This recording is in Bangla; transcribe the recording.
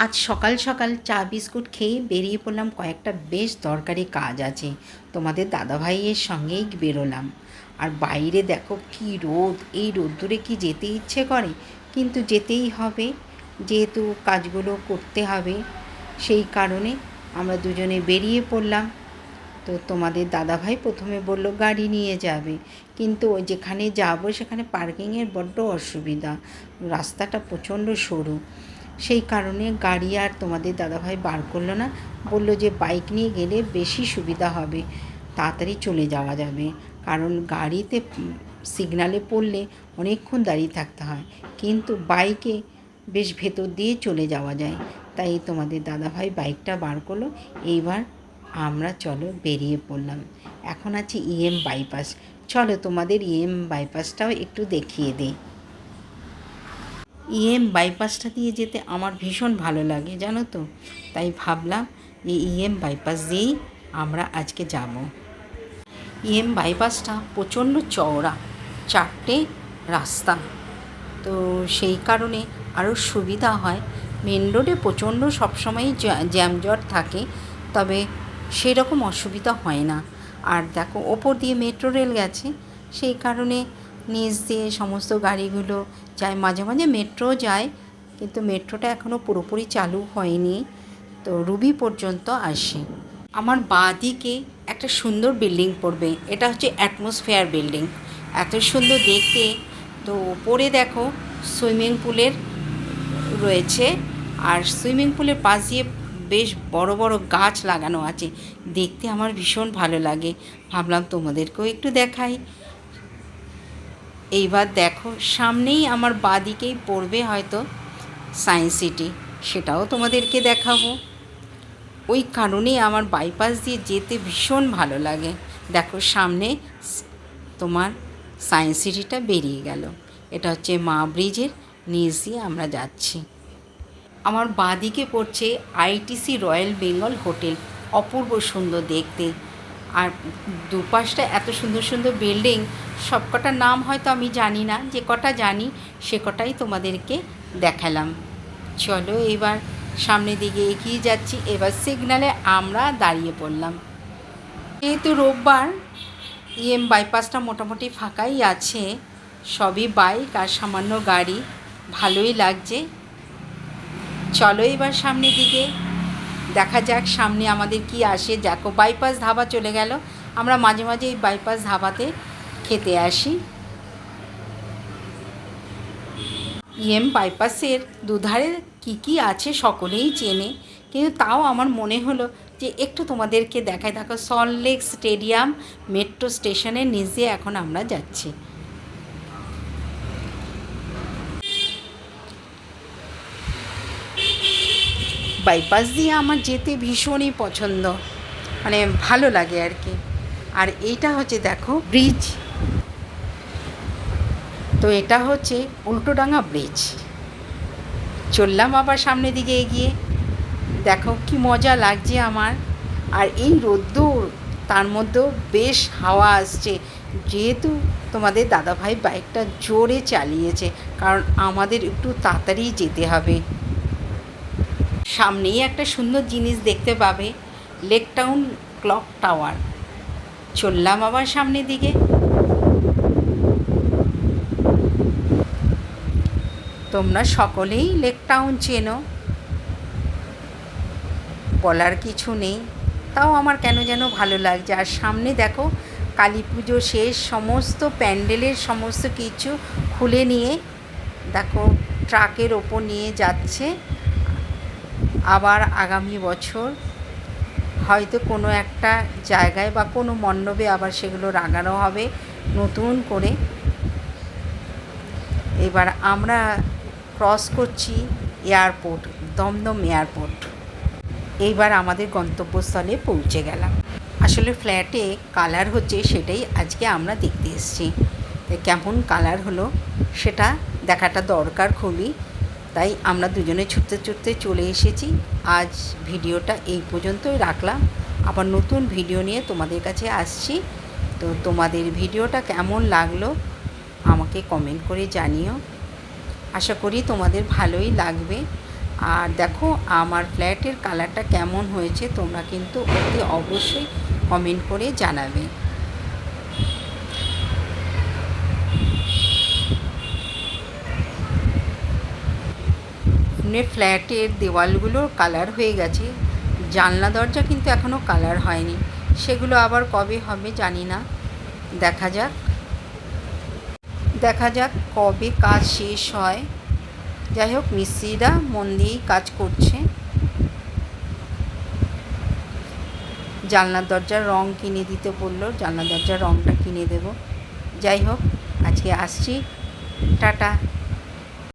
আজ সকাল সকাল চা বিস্কুট খেয়ে বেরিয়ে পড়লাম, কয়েকটা বেশ দরকারি কাজ আছে। তোমাদের দাদাভাইয়ের সঙ্গেই বেরোলাম। আর বাইরে দেখো কি রোদ, এই রোদ্দুরে কি যেতে ইচ্ছে করে, কিন্তু যেতেই হবে, যেহেতু কাজগুলো করতে হবে। সেই কারণে আমরা দুজনে বেরিয়ে পড়লাম। তো তোমাদের দাদাভাই প্রথমে বলল গাড়ি নিয়ে যাবে, কিন্তু ওই যেখানে যাব সেখানে পার্কিংয়ের বড্ড অসুবিধা, রাস্তাটা প্রচণ্ড সরু। সেই কারণে গাড়ি আর তোমাদের দাদাভাই বার করলো না, বলল যে বাইক নিয়ে গেলে বেশি সুবিধা হবে, তাড়াতাড়ি চলে যাওয়া যাবে। কারণ গাড়িতে সিগনালে পড়লে অনেকক্ষণ দাঁড়িয়ে থাকতে হয়, কিন্তু বাইকে বেশ ভেতর দিয়ে চলে যাওয়া যায়। তাই তোমাদের দাদাভাই বাইকটা বার করলো। এইবার আমরা চলো বেরিয়ে পড়লাম। এখন আছি বাইপাস। চলো তোমাদের বাইপাসটাও একটু দেখিয়ে দিই। বাইপাসটা দিয়ে যেতে আমার ভীষণ ভালো লাগে, জানো তো। তাই ভাবলাম বাইপাস দিয়েই আমরা আজকে যাব। বাইপাসটা প্রচণ্ড চওড়া, 4টে রাস্তা, তো সেই কারণে আরও সুবিধা হয়। মেন রোডে প্রচণ্ড সবসময়ই জ্যামজট থাকে, তবে সেরকম অসুবিধা হয় না। আর দেখো ওপর দিয়ে মেট্রো রেল গেছে, সেই কারণে নিচ দিয়ে সমস্ত গাড়িগুলো যায়। মাঝে মাঝে মেট্রো যায়, কিন্তু মেট্রোটা এখনও পুরোপুরি চালু হয়নি, তো রুবি পর্যন্ত আসে। আমার বাঁ দিকে একটা সুন্দর বিল্ডিং পড়বে, এটা হচ্ছে অ্যাটমসফিয়ার বিল্ডিং, এত সুন্দর দেখতে। তো ওপরে দেখো সুইমিং পুলের রয়েছে, আর সুইমিং পুলের পাশ দিয়ে বেশ বড় বড় গাছ লাগানো আছে, দেখতে আমার ভীষণ ভালো লাগে। ভাবলাম তোমাদেরকেও একটু দেখাই। এইবার দেখো সামনেই আমার বাঁদিকেই পড়বে হয়তো সায়েন্স সিটি, সেটাও তোমাদেরকে দেখাবো। ওই কারণেই আমার বাইপাস দিয়ে যেতে ভীষণ ভালো লাগে। দেখো সামনে তোমার সায়েন্স সিটিটা বেরিয়ে গেল। এটা হচ্ছে মা ব্রিজের নিচ দিয়ে আমরা যাচ্ছি। আমার বাঁদিকে পড়ছে আইটিসি রয়্যাল বেঙ্গল হোটেল, অপূর্ব সুন্দর দেখতে। আর দুপাশটা এত সুন্দর সুন্দর বিল্ডিং, সব কটার নাম হয়তো আমি জানি না, যে কটা জানি সে কটাই তোমাদেরকে দেখালাম। চলো এবার সামনের দিকে এগিয়ে যাচ্ছি। এবার সিগনালে আমরা দাঁড়িয়ে পড়লাম। যেহেতু রোববার, বাইপাসটা মোটামুটি ফাঁকাই আছে, সবই বাইক আর সামান্য গাড়ি, ভালোই লাগছে। চলো এবার সামনের দিকে দেখা যাক সামনে আমাদের কি আসে। দেখো বাইপাস ধাবা চলে গেল, আমরা মাঝে মাঝে এই বাইপাস ধাবাতে খেতে আসি। বাইপাসের দুধারে কি আছে সকলেই চেনে, কিন্তু তাও আমার মনে হলো যে একটু তোমাদেরকে দেখাই। দেখো সল্টলেক স্টেডিয়াম মেট্রো স্টেশনের নিচ দিয়ে এখন আমরা যাচ্ছি। বাইপাস দিয়ে আমার যেতে ভীষণই পছন্দ, মানে ভালো লাগে আর কি। আর এইটা হচ্ছে দেখো ব্রিজ, তো এটা হচ্ছে উল্টোডাঙা ব্রিজ। চললাম আবার সামনের দিকে এগিয়ে, দেখো কি মজা লাগছে আমার। আর এই রোদ্দুর, তার মধ্যেও বেশ হাওয়া আসছে, যেহেতু তোমাদের দাদাভাই বাইকটা জোরে চালিয়েছে, কারণ আমাদের একটু তাড়াতাড়ি যেতে হবে। সামনেই একটা সুন্দর জিনিস দেখতে পাবে, লেক টাউন ক্লক টাওয়ার। চললাম আবার সামনের দিকে। তোমরা সকলেই লেক টাউন চেনো, বলার কিছু নেই, তাও আমার কেন যেন ভালো লাগছে। আর সামনে দেখো কালী পুজো শেষ, সমস্ত প্যান্ডেলের সমস্ত কিছু খুলে নিয়ে দেখো ট্রাকের ওপর নিয়ে যাচ্ছে। আবার আগামী বছর হয়তো কোনো একটা জায়গায় বা কোনো মণ্ডপে আবার সেগুলো লাগানো হবে নতুন করে। এবার আমরা ক্রস করছি এয়ারপোর্ট, দমদম এয়ারপোর্ট। এইবার আমাদের গন্তব্যস্থলে পৌঁছে গেলাম। আসলে ফ্ল্যাটে কালার হচ্ছে, সেটাই আজকে আমরা দেখতে এসেছি। কেমন কালার হলো সেটা দেখাটা দরকার খুবই, তাই আমরা দুজনে ছুটতে ছুটতে চলে এসেছি। আজ ভিডিওটা এই পর্যন্তই রাখলাম, আবার নতুন ভিডিও নিয়ে তোমাদের কাছে আসছি। তো তোমাদের ভিডিওটা কেমন লাগলো আমাকে কমেন্ট করে জানিও, আশা করি তোমাদের ভালোই লাগবে। আর দেখো আমার ফ্ল্যাটের কালারটা কেমন হয়েছে তোমরা কিন্তু অতি অবশ্যই কমেন্ট করে জানাবে। ফ্ল্যাটের দেওয়ালগুলোর কালার হয়ে গেছে, জানলা দরজা কিন্তু এখনও কালার হয়নি, সেগুলো আবার কবে হবে জানি না, দেখা যাক কবে কাজ শেষ হয়। যাই হোক, মিস্ত্রিরা মন দিয়েই কাজ করছে। জানলার দরজার রং কিনে দিতে বললো, জানলা দরজার রংটা কিনে দেব। যাই হোক, আজকে আসছি, টাটা।